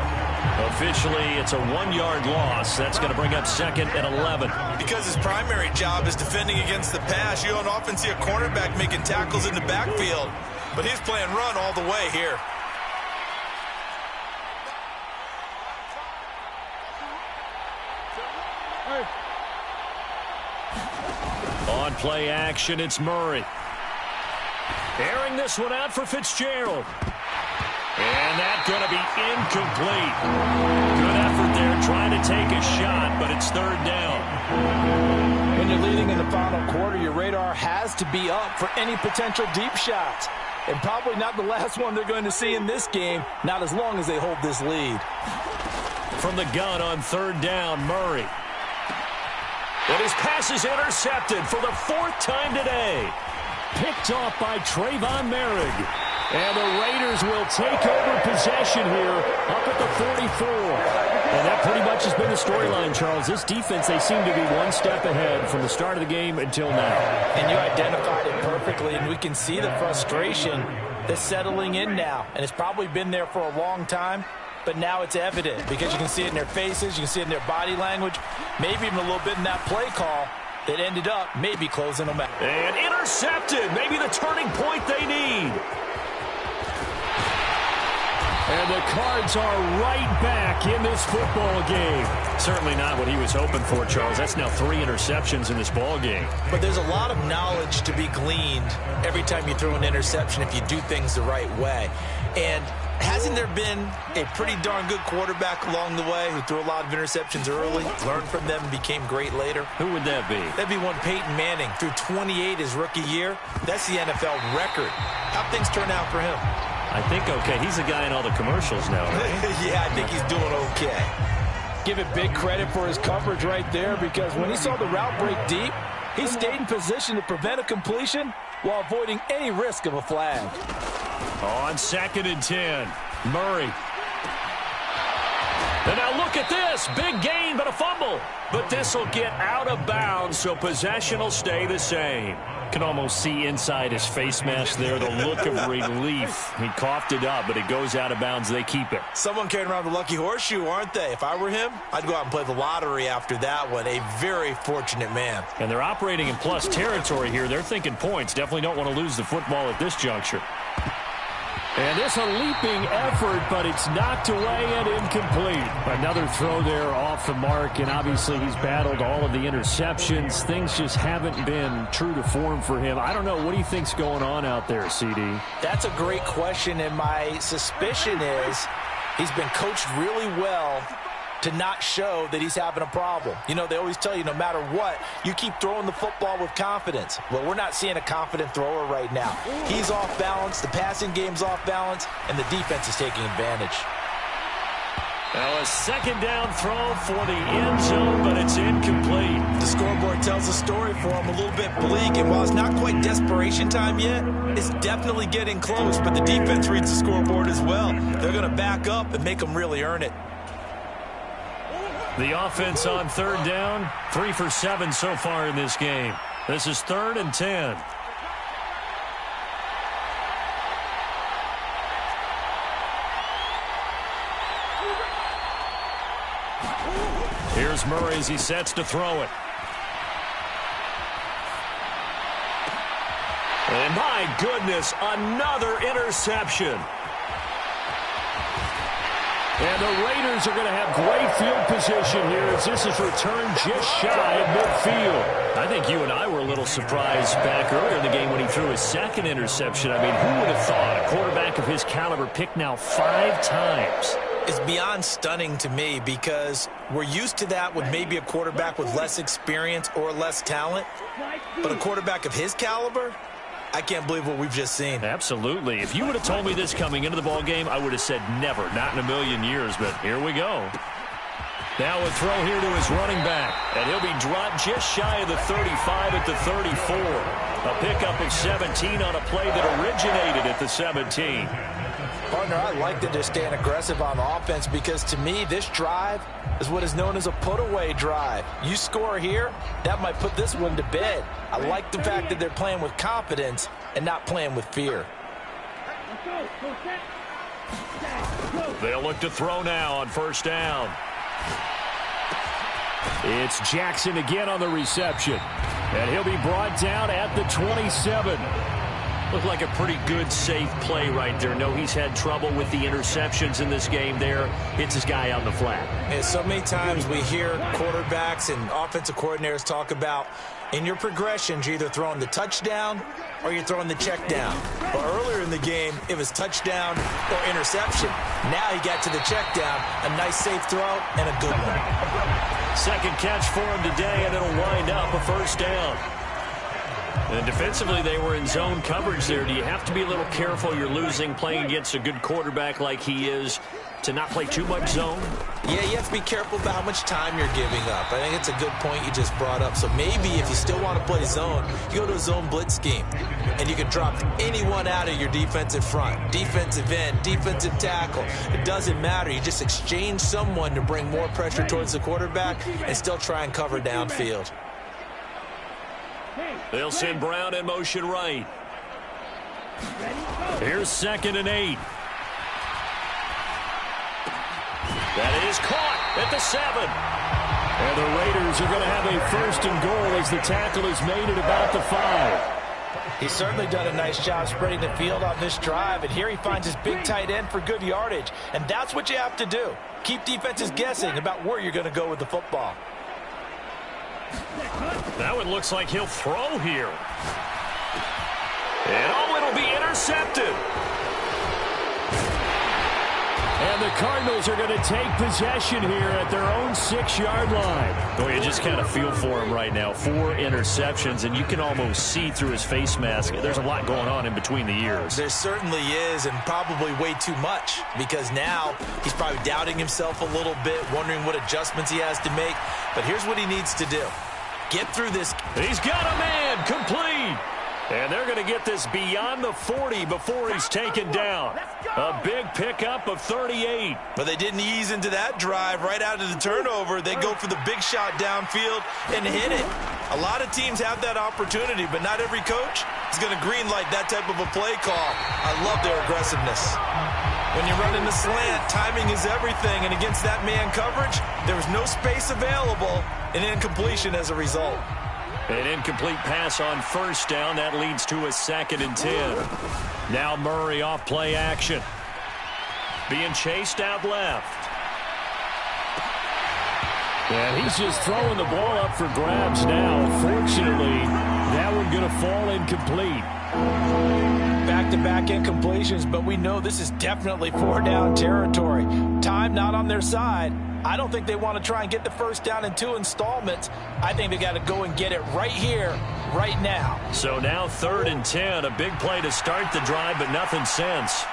Officially, it's a 1-yard loss. That's going to bring up 2nd and 11. Because his primary job is defending against the pass, you don't often see a cornerback making tackles in the backfield. But he's playing run all the way here. On play action, it's Murray. Airing this one out for Fitzgerald. And that's going to be incomplete. Good effort there trying to take a shot, but it's 3rd down. When you're leading in the final quarter, your radar has to be up for any potential deep shots. And probably not the last one they're going to see in this game, not as long as they hold this lead. From the gun on 3rd down, Murray. And his pass is intercepted for the 4th time today. Picked off by Trayvon Merrick. And the Raiders will take over possession here up at the 44. And that pretty much has been the storyline, Charles. This defense, they seem to be one step ahead from the start of the game until now. And you identified it perfectly, and we can see the frustration that's settling in now. And it's probably been there for a long time, but now it's evident because you can see it in their faces, you can see it in their body language, maybe even a little bit in that play call that ended up maybe closing them out. And intercepted, maybe the turning point they need. And the Cards are right back in this football game. Certainly not what he was hoping for, Charles. That's now 3 interceptions in this ball game. But there's a lot of knowledge to be gleaned every time you throw an interception if you do things the right way. And hasn't there been a pretty darn good quarterback along the way who threw a lot of interceptions early, learned from them, and became great later? Who would that be? That'd be one Peyton Manning. Threw 28 his rookie year. That's the NFL record. How'd things turn out for him? I think okay. He's the guy in all the commercials now, right? Yeah, I think he's doing okay. Give it big credit for his coverage right there because when he saw the route break deep, he stayed in position to prevent a completion while avoiding any risk of a flag. On 2nd and 10, Murray. And now look at this. Big gain, but a fumble. But this will get out of bounds, so possession will stay the same. Can almost see inside his face mask there the look of relief. He coughed it up, but it goes out of bounds. They keep it. Someone carrying around the lucky horseshoe, aren't they? If I were him, I'd go out and play the lottery after that one. A very fortunate man. And they're operating in plus territory here. They're thinking points. Definitely don't want to lose the football at this juncture. And it's a leaping effort, but it's knocked away and incomplete. Another throw there off the mark, and obviously he's battled all of the interceptions. Things just haven't been true to form for him. I don't know. What do you think's going on out there, CD? That's a great question, and my suspicion is he's been coached really well to not show that he's having a problem. You know, they always tell you no matter what, you keep throwing the football with confidence. Well, we're not seeing a confident thrower right now. He's off balance, the passing game's off balance, and the defense is taking advantage. Now a 2nd down throw for the end zone, but it's incomplete. The scoreboard tells a story for him, a little bit bleak, and while it's not quite desperation time yet, it's definitely getting close, but the defense reads the scoreboard as well. They're going to back up and make them really earn it. The offense on 3rd down, 3 for 7 so far in this game. This is 3rd and 10. Here's Murray as he sets to throw it. And my goodness, another interception. And the Raiders are going to have great field position here as this is returned just shy of midfield. I think you and I were a little surprised back earlier in the game when he threw his second interception. I mean, who would have thought a quarterback of his caliber picked now 5 times? It's beyond stunning to me because we're used to that with maybe a quarterback with less experience or less talent. But a quarterback of his caliber, I can't believe what we've just seen. Absolutely. If you would have told me this coming into the ball game, I would have said never, not in a million years. But here we go. Now a throw here to his running back. And he'll be dropped just shy of the 35 at the 34. A pickup of 17 on a play that originated at the 17. Partner, I like that they're staying aggressive on offense because to me, this drive is what is known as a put-away drive. You score here, that might put this one to bed. I like the fact that they're playing with confidence and not playing with fear. They'll look to throw now on first down. It's Jackson again on the reception. And he'll be brought down at the 27. Looked like a pretty good, safe play right there. No, he's had trouble with the interceptions in this game there. Hits his guy on the flat. And so many times we hear quarterbacks and offensive coordinators talk about in your progressions, you're either throwing the touchdown or you're throwing the check down. But earlier in the game, it was touchdown or interception. Now he got to the check down, a nice safe throw and a good one. Second catch for him today, and it'll wind up a first down. And defensively, they were in zone coverage there. Do you have to be a little careful? You're losing playing against a good quarterback like he is to not play too much zone? Yeah, you have to be careful about how much time you're giving up. I think it's a good point you just brought up. So maybe if you still want to play zone, you go to a zone blitz scheme. And you can drop anyone out of your defensive front. Defensive end, defensive tackle. It doesn't matter. You just exchange someone to bring more pressure towards the quarterback and still try and cover downfield. They'll send Brown in motion right. Here's 2nd and 8. That is caught at the 7. And the Raiders are going to have a 1st and goal as the tackle is made at about the 5. He's certainly done a nice job spreading the field on this drive, and here he finds his big tight end for good yardage. And that's what you have to do. Keep defenses guessing about where you're going to go with the football. That one looks like he'll throw here. And it'll be intercepted. And the Cardinals are going to take possession here at their own 6-yard line. Boy, you just kind of feel for him right now. 4 interceptions, and you can almost see through his face mask. There's a lot going on in between the ears. There certainly is, and probably way too much, because now he's probably doubting himself a little bit, wondering what adjustments he has to make. But here's what he needs to do. Get through this. He's got a man complete. And they're going to get this beyond the 40 before he's taken down. A big pickup of 38. But they didn't ease into that drive right out of the turnover. They go for the big shot downfield and hit it. A lot of teams have that opportunity, but not every coach is going to greenlight that type of a play call. I love their aggressiveness. When you run in the slant, timing is everything. And against that man coverage, there was no space available, and incompletion as a result. An incomplete pass on first down. That leads to a 2nd and 10. Now Murray off play action. Being chased out left. And he's just throwing the ball up for grabs now. Fortunately, that one going to fall incomplete. Back-to-back incompletions, but we know this is definitely 4-down territory. Time not on their side. I don't think they want to try and get the first down in 2 installments. I think they got to go and get it right here, right now. So now 3rd and 10, a big play to start the drive, but nothing since.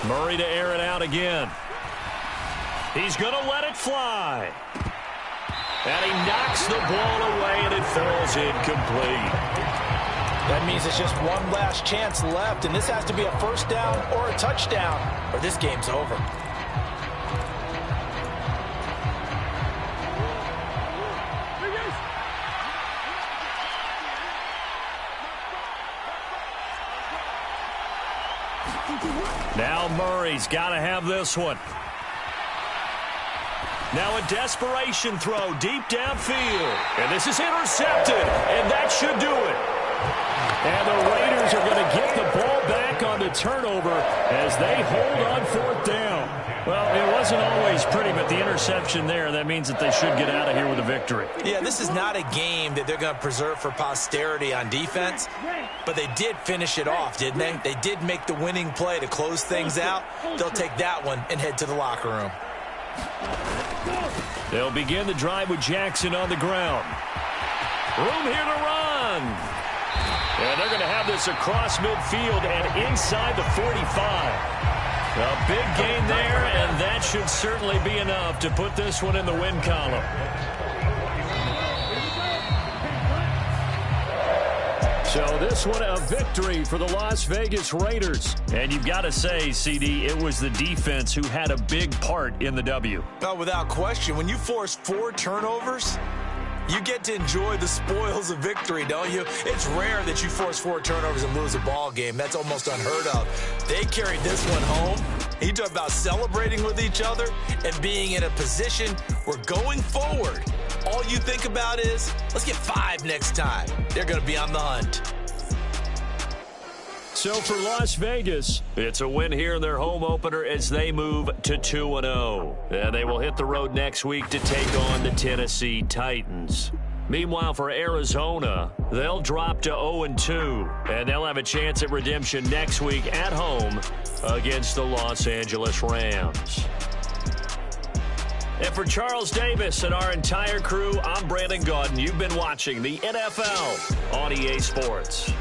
Murray to air it out again. He's going to let it fly. And he knocks the ball away, and it falls incomplete. That means it's just one last chance left, and this has to be a first down or a touchdown, or this game's over. Now Murray's got to have this one. Now a desperation throw deep downfield. And this is intercepted, and that should do it. And the Raiders are going to get the ball back on the turnover as they hold on fourth down. Well, it wasn't always pretty, but the interception there, that means that they should get out of here with a victory. Yeah, this is not a game that they're going to preserve for posterity on defense, but they did finish it off, didn't they? They did make the winning play to close things out. They'll take that one and head to the locker room. They'll begin the drive with Jackson on the ground. Room here to run. And they're going to have this across midfield and inside the 45. A big gain there, and that should certainly be enough to put this one in the win column. So this one a victory for the Las Vegas Raiders. And you've got to say, CD, it was the defense who had a big part in the W. Well, without question, when you force 4 turnovers, you get to enjoy the spoils of victory, don't you? It's rare that you force 4 turnovers and lose a ball game. That's almost unheard of. They carried this one home. He talked about celebrating with each other and being in a position where going forward, all you think about is, let's get 5 next time. They're going to be on the hunt. So for Las Vegas, it's a win here in their home opener as they move to 2-0. And they will hit the road next week to take on the Tennessee Titans. Meanwhile, for Arizona, they'll drop to 0-2, and they'll have a chance at redemption next week at home against the Los Angeles Rams. And for Charles Davis and our entire crew, I'm Brandon Gaudin. You've been watching the NFL on EA Sports.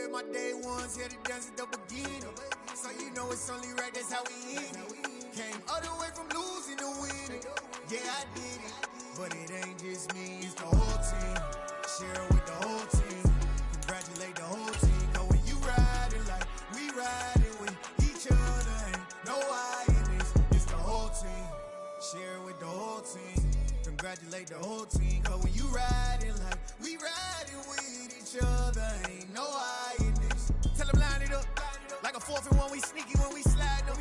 My day ones here to dance at the beginning. So you know it's only right, that's how we end it. Came all the way from losing to winning. Yeah, I did it. But it ain't just me, it's the whole team. Share it with the whole team. Congratulate the whole team. Cause when you riding like we riding with each other, ain't no I in this. It's the whole team. Share it with the whole team. Congratulate the whole team. Cause when you riding like we riding with each other, ain't no I in this. Tell them line it up. Like a 4th and 1, we sneaky when we slide them.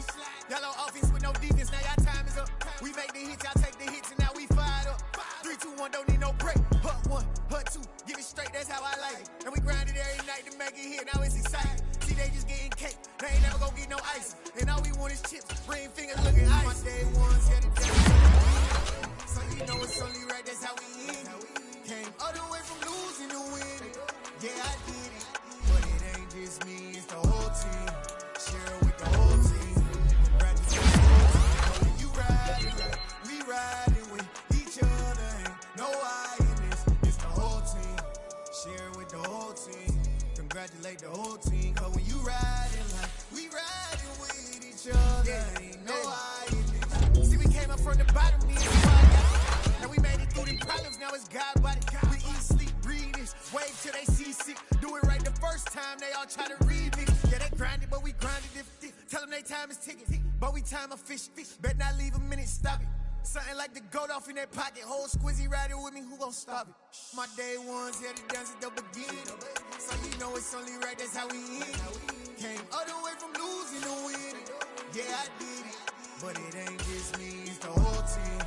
Yellow offense with no defense, now y'all time is up. We make the hits, y'all take the hits, and now we fired up. 3, 2, 1, don't need no break. Hut 1, hut 2, give it straight, that's how I like it. And we grind it every night to make it hit, now it's exciting. See, they just getting cake. They ain't never gonna get no ice. And all we want is chips. Ring fingers looking ice. My day ones headed down. So you know it's only right, that's how we end. Came all the way from losing to winning. Yeah, I did it. But it ain't just me, it's the whole team. Share it with the whole team. Congratulations. You riding like we riding with each other. Ain't no I in this. It's the whole team. Share it with the whole team. Congratulate the whole team. Cause when you riding like we riding with each other. Ain't no I in this. See, we came up from the bottom. Now we made it through them problems. Now it's God body. We eat, sleep, breathe this. Wave till they seasick. Do it right the first time. They all try to remix. Yeah, they grinded, but we grinded it. Tell them they time is ticking. But we time a fish. Bet not leave a minute, stop it. Something like the goat off in their pocket. Whole squizzy riding with me, who gon' stop it? My day ones headed down since the beginning. So you know it's only right, that's how we end. Came all the way from losing to winning. Yeah, I did it. But it ain't just me, it's the whole team.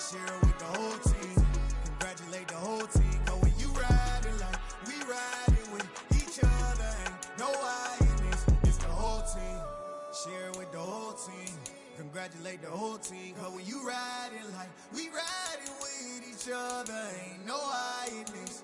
Share it with the whole team. Congratulate the whole team. Cause when you riding like we riding with each other. Ain't no I in this, it's the whole team. Share it with the whole team. Congratulate the whole team. Cause when you riding like we riding with each other. Ain't no I in this.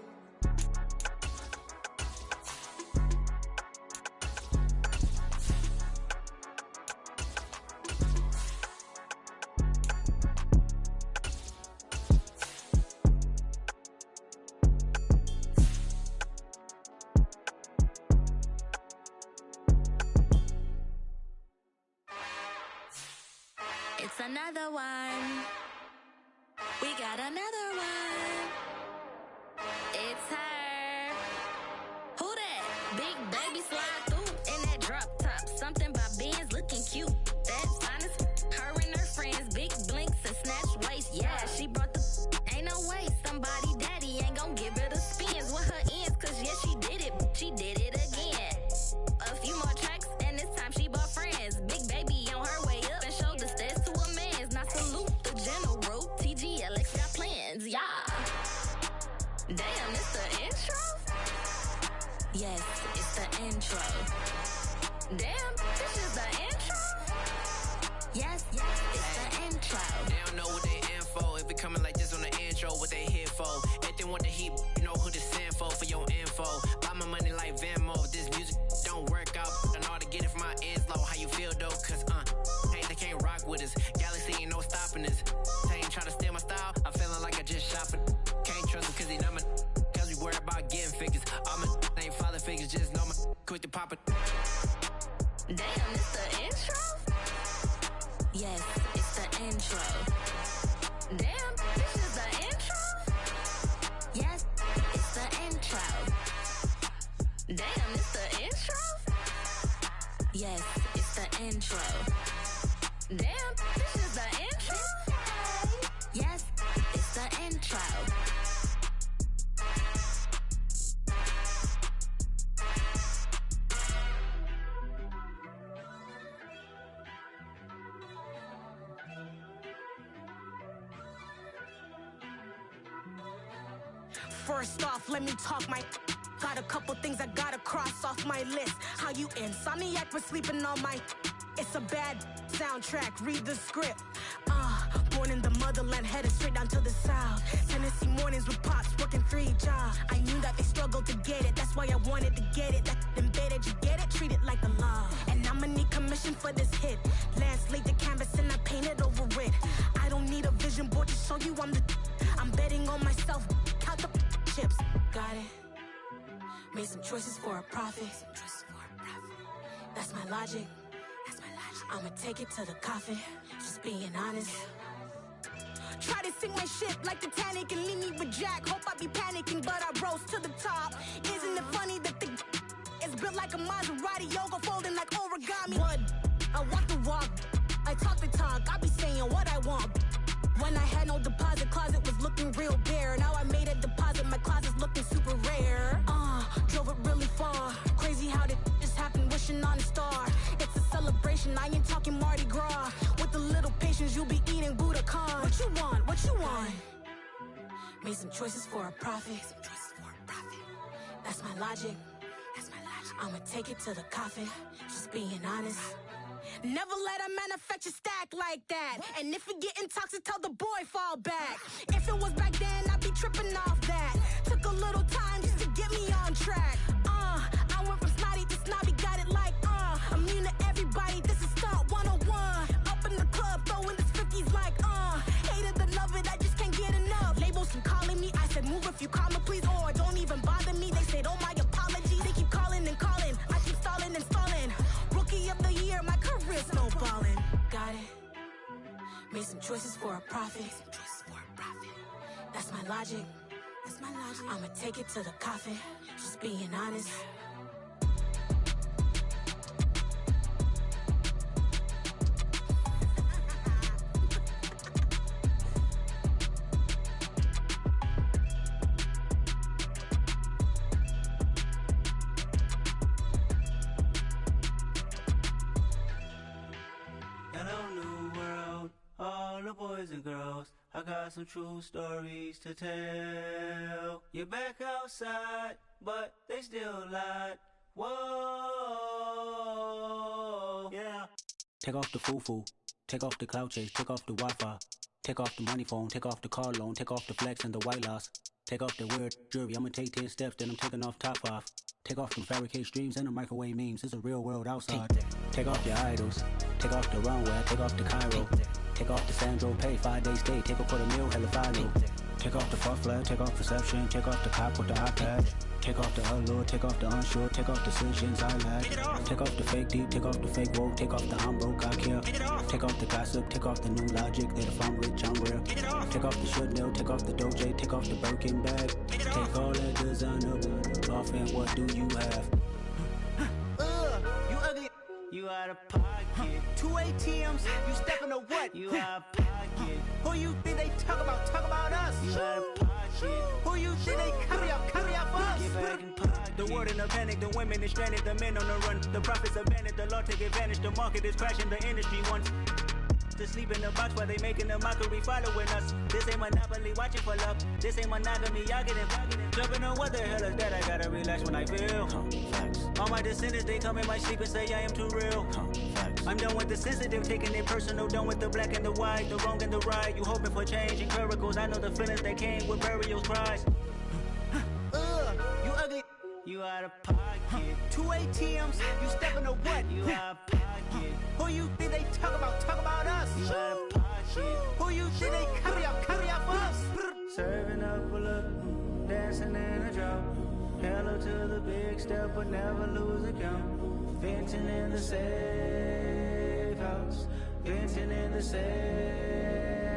It's another one. We got another one. It's her. Who that? Big baby slide through in that drop top. Something by Benz looking cute. That's honest. Her and her friends, big blinks and snatch waist. Yeah, she brought the. Ain't no way somebody daddy ain't gon' give her the spins with her ends. Cause yeah, she did it. She did it again. A few more tracks and this time she bought friends. Big baby on her way up and showed the stairs to a man's. Now salute the general. TGLX got plans, yeah. Damn, it's the intro? Yes, it's the intro. Damn, this is the intro? Yes, it's the intro. They don't know what they in for. If it coming like this on the intro, what they here for? If they want the heat, you know who to send for your info. Buy my money like Venmo. This music don't work out. I know how to get it from my ends low. How you feel though? Cause hey, they can't rock with us. Galaxy ain't no stopping us. They ain't trying to steal my style. I'm feeling like I just shopping. Can't trust them cause they know my. Cause we worried about getting figures. All my ain't father figures. Just know my quick to pop it. Damn, it's the intro? Yes, it's the intro. Damn, this is the intro? Yes, it's the intro. Damn, it's the intro? Yes, it's the intro. Damn, this is the intro? Yes, it's the intro. First off, let me talk my. Got a couple things I gotta cross off my list. How you insomniac for sleeping on my. It's a bad soundtrack, read the script. Born in the motherland, headed straight down to the south. Tennessee mornings with pops, working 3 jobs. I knew that they struggled to get it, that's why I wanted to get it. That embedded, you get it, treat it like a law. And I'ma need commission for this hit. Lance laid the canvas and I painted over it. I don't need a vision board to show you I'm the. I'm betting on myself, count the chips. Got it. Made some choices for a profit. That's my logic. I'ma take it to the coffin. Just being honest. Try to sing my ship like Titanic and leave me with Jack. Hope I be panicking, but I rose to the top. Isn't it funny that the is built like a Maserati, yoga folding like origami? What? I walk the walk. I talk the talk. I be saying what I want. When I had no deposit, closet was looking real bare. Now I made a deposit, my closet's looking super rare. Drove it really far. Crazy how did just happen, wishing on a star. It's a celebration, I ain't talking Mardi Gras. With a little patience, you'll be eating Budokan. What you want? What you want? Made some choices for a profit. That's my logic. I'ma take it to the coffin, just being honest. Never let a manufacture stack like that. And if it getting toxic, tell the boy fall back. If it was back then, I'd be tripping off that. Took a little time just to get me on track. I went from snotty to snobby, got it like, immune to everybody, this is stunt 101. Up in the club, throwing his 50s like, hated to love it, I just can't get enough. Labels from calling me, I said move if you call me, please, or don't even bother me. They said, oh my apologies, they keep calling and calling. I keep stalling and stalling. Rookie of the year, my career snowballing. Got it. Made some choices for a profit. That's my logic. I'ma take it to the coffin, just being honest. Boys and girls, I got some true stories to tell. You're back outside, but they still lied. Whoa, yeah. Take off the foo-foo, take off the cloud chase, take off the Wi-Fi, take off the money phone, take off the car loan, take off the flex and the white loss, take off the weird jewelry. I'ma take 10 steps, then I'm taking off top 5. Take off them fabricate streams and the microwave memes. It's a real world outside. Take off your idols, take off the runway, take off the Cairo. Take off the Sandro pay, 5-day stay, take off for the meal, hella final. Take off the fuck flag, take off perception, take off the cop with the iPad. Take off the allure, take off the unsure, take off decisions I lack. Take off the fake deep, take off the fake woke, take off the I'm broke, I care. Take off the gossip, take off the new logic, that if I'm rich, I'm real. Take off the Chanel, take off the Doja, take off the Birkin bag. Take all that designer off and what do you have? You ugly. You out of pocket. 2 ATMs, you stepping to what? You out of pocket. Who you think they talk about us? You out of pocket. Who you think they carry up for us? Get back in pocket. The world in a panic, the women is stranded, the men on the run. The profits abandoned, the law take advantage, the market is crashing, the industry wants to sleep in the box while they making a mockery following us. This ain't monopoly, watching for love. This ain't monogamy, y'all getting jumping on what the hell is that? I gotta relax when I feel. All my descendants, they come in my sleep and say I am too real. I'm done with the sensitive, taking it personal. Done with the black and the white, the wrong and the right. You hoping for change and miracles. I know the feelings that came with burial cries. You ugly. You out of pocket. 2 ATMs, you stepping to what? You out of pocket. Who you think they talk about us? You out of pocket. Who you think they carry up for us? Serving up a look, dancing in a drop. Hello to the big step, but never lose a count. Venting in the safe house. Venting in the safe.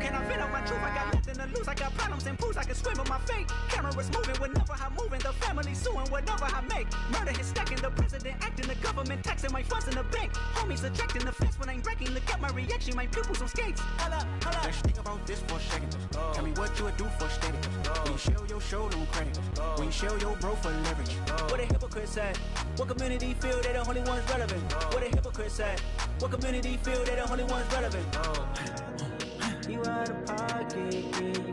Can I vent on my truth? I got nothing to lose. I got problems and pools. I can swim with my fate. Cameras moving whenever I'm moving. The family suing whatever I make. Murder is stacking. The president acting. The government taxing my funds in the bank. Homies ejecting the fence when I'm breaking. Look at my reaction. My pupils on skates. Holla. Let's think about this for a second. Tell me what you would do for status. When you show your show, don't credit. When you show your bro for leverage. What a hypocrite said. What community feel they the only ones relevant? What a hypocrite said. What community feel they the only ones relevant? You out of pocket, yeah, you